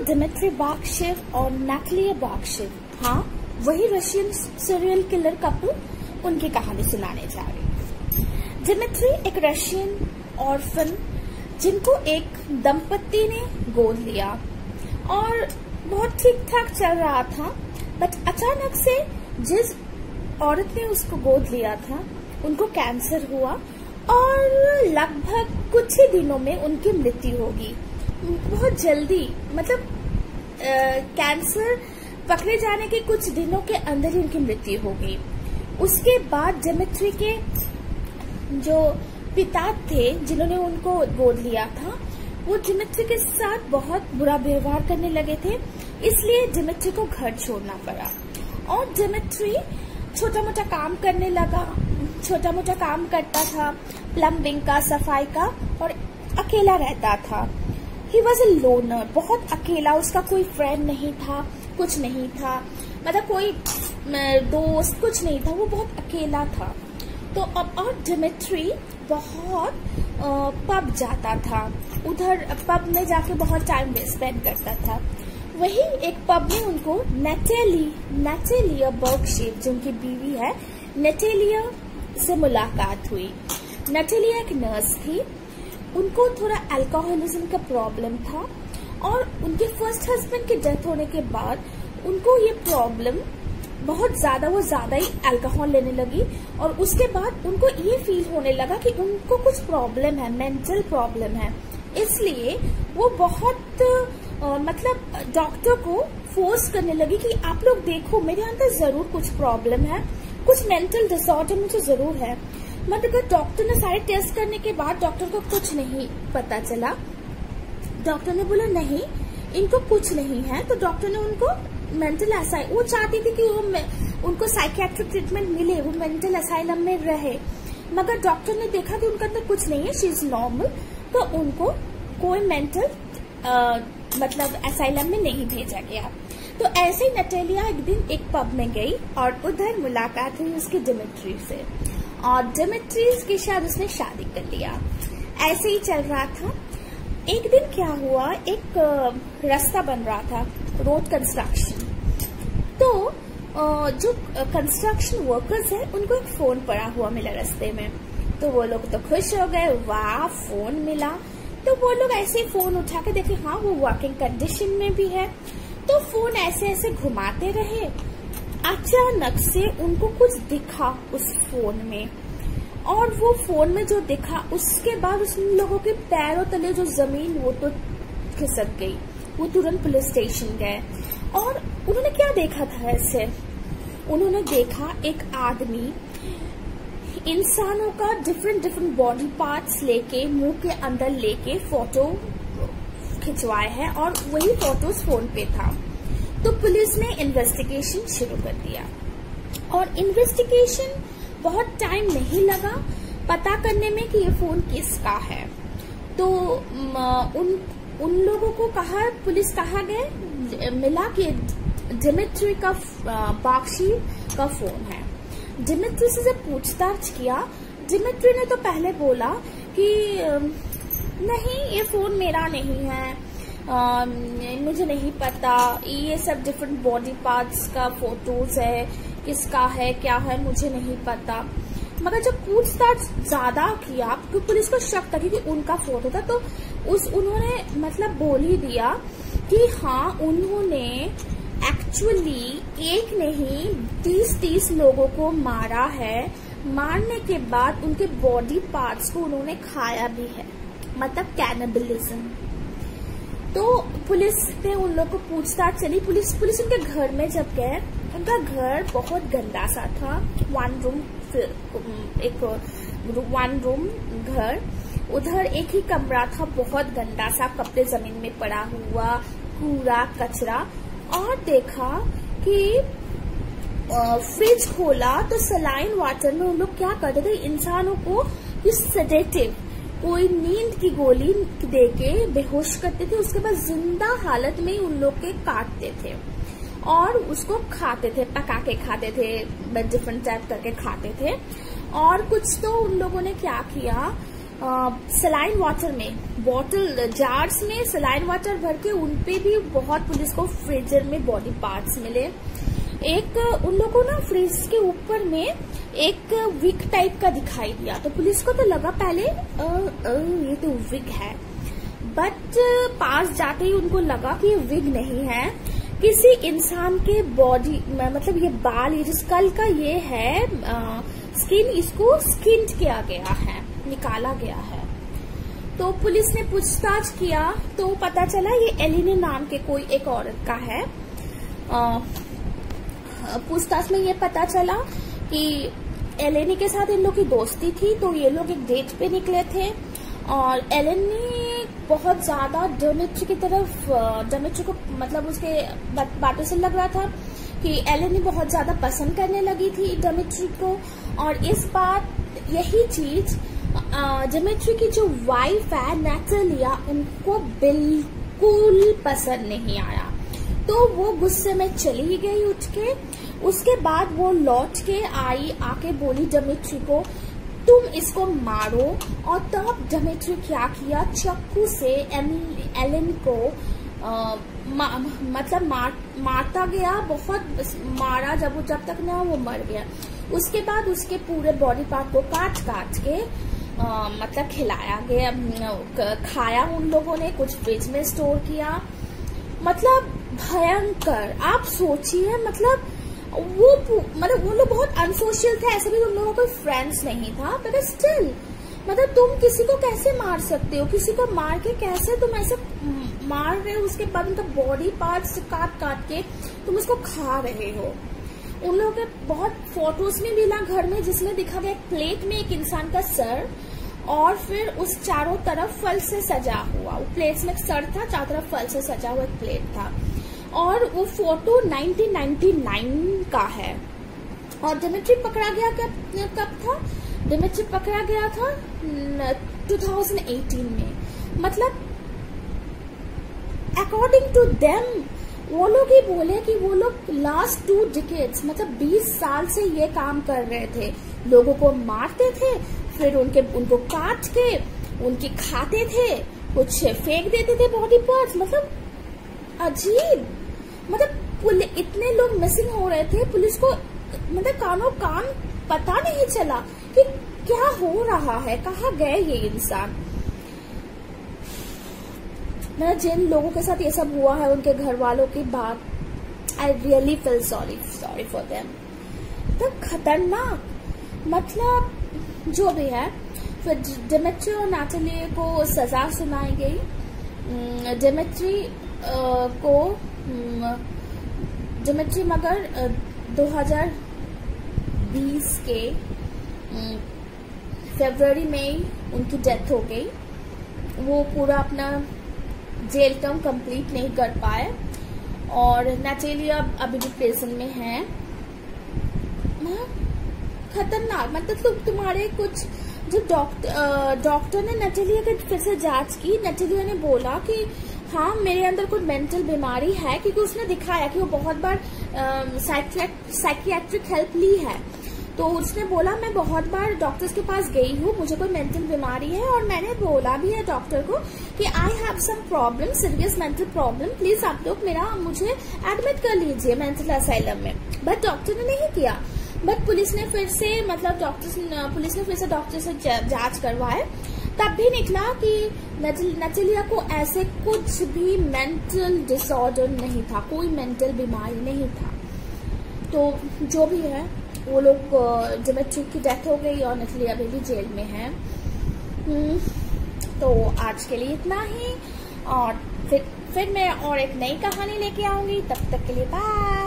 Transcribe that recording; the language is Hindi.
दिमित्री बाक्शिव और नैटलिया बाक्शिव, हाँ वही रशियन सीरियल किलर कपल, उनकी कहानी सुनाने जा रही हूँ। दिमित्री एक रशियन ऑर्फन जिनको एक दंपति ने गोद लिया और बहुत ठीक ठाक चल रहा था, बट अचानक से जिस औरत ने उसको गोद लिया था उनको कैंसर हुआ और लगभग कुछ ही दिनों में उनकी मृत्यु होगी। बहुत जल्दी, मतलब कैंसर पकड़े जाने के कुछ दिनों के अंदर ही उनकी मृत्यु होगी। उसके बाद दिमित्री के जो पिता थे जिन्होंने उनको गोद लिया था, वो दिमित्री के साथ बहुत बुरा व्यवहार करने लगे थे, इसलिए दिमित्री को घर छोड़ना पड़ा और दिमित्री छोटा मोटा काम करने लगा। छोटा मोटा काम करता था, प्लम्बिंग का, सफाई का, और अकेला रहता था। ही वॉज अ लोनर, बहुत अकेला, उसका कोई फ्रेंड नहीं था, कुछ नहीं था, मतलब कोई दोस्त कुछ नहीं था, वो बहुत अकेला था। तो अब और दिमित्री बहुत पब जाता था, उधर पब में जाके बहुत टाइम स्पेंड करता था। वही एक पब में उनको नैटलिया बाक्शिव, जो उनकी बीवी है, नैटलिया से मुलाकात हुई। नैटलिया एक नर्स थी, उनको थोड़ा अल्कोहलिज्म का प्रॉब्लम था और उनके फर्स्ट हस्बैंड की डेथ होने के बाद उनको ये प्रॉब्लम बहुत ज्यादा ही अल्कोहल लेने लगी और उसके बाद उनको ये फील होने लगा कि उनको कुछ प्रॉब्लम है, मेंटल प्रॉब्लम है। इसलिए वो बहुत मतलब डॉक्टर को फोर्स करने लगी कि आप लोग देखो, मेरे अंदर जरूर कुछ प्रॉब्लम है, कुछ मेंटल डिसऑर्डर मुझे जरूर है। मतलब डॉक्टर ने सारे टेस्ट करने के बाद डॉक्टर को कुछ नहीं पता चला। डॉक्टर ने बोला नहीं, इनको कुछ नहीं है, तो डॉक्टर ने उनको मेंटल असाइलम, वो चाहती थी कि वो उनको साइकियाट्रिक ट्रीटमेंट मिले, वो मेंटल असाइलम में रहे, मगर डॉक्टर ने देखा कि उनके अंदर कुछ नहीं है, शी इज नॉर्मल, तो उनको कोई मेंटल मतलब असाइलम में नहीं भेजा गया। तो ऐसे ही नैटलिया एक दिन एक पब में गई और उधर मुलाकात हुई उसकी दिमित्री से, और दिमित्री के साथ उसने शादी कर लिया। ऐसे ही चल रहा था। एक दिन क्या हुआ, एक रास्ता बन रहा था, रोड कंस्ट्रक्शन। तो जो कंस्ट्रक्शन वर्कर्स है उनको एक फोन पड़ा हुआ मिला रास्ते में, तो वो लोग तो खुश हो गए, वाह फोन मिला। तो वो लोग ऐसे फोन उठा के देखे, हाँ वो वर्किंग कंडीशन में भी है, तो फोन ऐसे ऐसे घुमाते रहे। अचानक से उनको कुछ दिखा उस फोन में, और वो फोन में जो दिखा उसके बाद उन लोगों के पैरों तले जो जमीन वो तो खिसक गई। वो तुरंत पुलिस स्टेशन गए और उन्होंने क्या देखा था, ऐसे उन्होंने देखा एक आदमी इंसानों का डिफरेंट बॉडी पार्ट्स लेके मुंह के अंदर लेके फोटो खिंचवाए हैं और वही फोटोज फोन पे था। तो पुलिस ने इन्वेस्टिगेशन शुरू कर दिया और इन्वेस्टिगेशन बहुत टाइम नहीं लगा पता करने में कि ये फोन किसका है। तो उन लोगों को कहा, पुलिस कहा गए, मिला कि दिमित्री का बाक्शिव का फोन है। दिमित्री से जब पूछताछ किया, दिमित्री ने तो पहले बोला कि नहीं ये फोन मेरा नहीं है, मुझे नहीं पता, ये सब डिफरेंट बॉडी पार्ट्स का फोटोज है, किसका है क्या है मुझे नहीं पता। मगर जब पूछताछ ज्यादा किया तो पुलिस को शक था कि उनका फोटो था, तो उन्होंने मतलब बोल ही दिया कि हाँ उन्होंने एक्चुअली एक नहीं 30 लोगों को मारा है, मारने के बाद उनके बॉडी पार्ट्स को उन्होंने खाया भी है, मतलब कैनिबलिज्म। तो पुलिस ने उन लोगों को पूछताछ चली, पुलिस उनके घर में जब गए, उनका घर बहुत गंदा सा था, वन रूम घर, उधर एक ही कमरा था, बहुत गंदा सा, कपड़े जमीन में पड़ा हुआ, कूड़ा कचरा। और देखा कि फ्रिज खोला तो सलाइन वाटर में उन लोग क्या करते थे, इंसानों को सेडेटिव, कोई नींद की गोली देके बेहोश करते थे, उसके बाद जिंदा हालत में उन लोग के काटते थे और उसको खाते थे, पका के खाते थे, डिफरेंट टाइप करके खाते थे। और कुछ तो उन लोगों ने क्या किया सलाइन वाटर में, बॉटल जार्स में सलाइन वाटर भर के उनपे भी बहुत पुलिस को फ्रीजर में बॉडी पार्ट्स मिले। एक उन लोगों को ना फ्रिज के ऊपर में एक विग टाइप का दिखाई दिया, तो पुलिस को तो लगा पहले ये तो विग है, बट पास जाते ही उनको लगा कि ये विग नहीं है, किसी इंसान के बॉडी मतलब ये बाल, ये जो स्कल का ये है स्किन, इसको स्किन किया गया है, निकाला गया है। तो पुलिस ने पूछताछ किया तो पता चला ये एलिने नाम के कोई एक औरत का है। पूछताछ में ये पता चला कि एलेनी के साथ इन लोग की दोस्ती थी, तो ये लोग एक डेट पे निकले थे और एलेनी बहुत ज्यादा डेमेट्री की तरफ, डेमेट्री को मतलब उसके बातों से लग रहा था कि एलेनी बहुत ज्यादा पसंद करने लगी थी डेमेट्री को, और इस बात यही चीज डेमेट्री की जो वाइफ है नैटेलिया, उनको बिल्कुल पसंद नहीं आया। तो वो गुस्से में चली गई उठ के। उसके बाद वो लौट के आई, आके बोली डेमेट्री को तुम इसको मारो, और तब डेमेट्री क्या किया, चाकू से एलेन को मतलब मारता गया, बहुत मारा जब तक ना वो मर गया। उसके बाद उसके पूरे बॉडी पार्ट को काट काट के मतलब खिलाया गया, खाया उन लोगों ने, कुछ फ्रिज में स्टोर किया। मतलब भयंकर, आप सोचिए, मतलब वो लोग बहुत अनसोशल थे, ऐसे भी उन लोगों को फ्रेंड्स नहीं था, बट स्टिल मतलब तुम किसी को कैसे मार सकते हो, किसी को मार के कैसे तुम ऐसे मार रहे हो, उसके बाद उनका बॉडी पार्ट्स काट काट के तुम उसको खा रहे हो। उन लोगों के बहुत फोटोज में मिला घर में, जिसमें दिखा गया एक प्लेट में एक इंसान का सर, और फिर उस चारों तरफ फल से सजा हुआ, वो प्लेट में सर था, चारों तरफ फल से सजा हुआ एक प्लेट था, और वो फोटो 1999 का है। और डेमेट्री पकड़ा गया कब था, डेमेट्री पकड़ा गया था 2018 में। मतलब अकॉर्डिंग टू देम वो लोग ही बोले कि वो लोग लास्ट 2 डिकेड्स मतलब 20 साल से ये काम कर रहे थे, लोगों को मारते थे, फिर उनको काट के उनकी खाते थे, कुछ फेंक देते थे बॉडी पार्ट्स। मतलब अजीब, मतलब इतने लोग मिसिंग हो रहे थे, पुलिस को मतलब कानों कान पता नहीं चला कि क्या हो रहा है, कहाँ गए ये इंसान। मतलब जिन लोगों के साथ ये सब हुआ है, उनके घर वालों की बात, I really feel sorry for them. तो खतरनाक, मतलब जो भी है। फिर डेमेट्री और नैटेलिया को सजा सुनाई गई। डेमेट्री मगर 2020 के फरवरी में उनकी डेथ हो गई। वो पूरा अपना जेल टर्म कंप्लीट नहीं कर पाए, और नैटेलिया अभी भी प्रिजन में है। खतरनाक, मतलब तुम्हारे कुछ जो डॉक्टर ने नैटेलिया की फिर से जांच की, नैटेलिया ने बोला कि हाँ मेरे अंदर कोई मेंटल बीमारी है, क्योंकि उसने दिखाया कि वो बहुत बार साइकियाट्रिक हेल्प ली है। तो उसने बोला मैं बहुत बार डॉक्टर्स के पास गई हूँ, मुझे कोई मेंटल बीमारी है, और मैंने बोला भी है डॉक्टर को कि I have some problem, serious mental problem, please आप लोग मुझे एडमिट कर लीजिए मेंटल असाइलम में। बट डॉक्टर ने नहीं किया। बट पुलिस ने फिर से डॉक्टर से जांच करवाए, तब भी निकला कि नैटेलिया को ऐसे कुछ भी मेंटल डिसऑर्डर नहीं था, कोई मेंटल बीमारी नहीं था। तो जो भी है, वो लोग डेमेट्री की डेथ हो गई और नैटेलिया अभी भी जेल में है। तो आज के लिए इतना ही, और फिर मैं और एक नई कहानी लेके आऊंगी। तब तक के लिए बाय।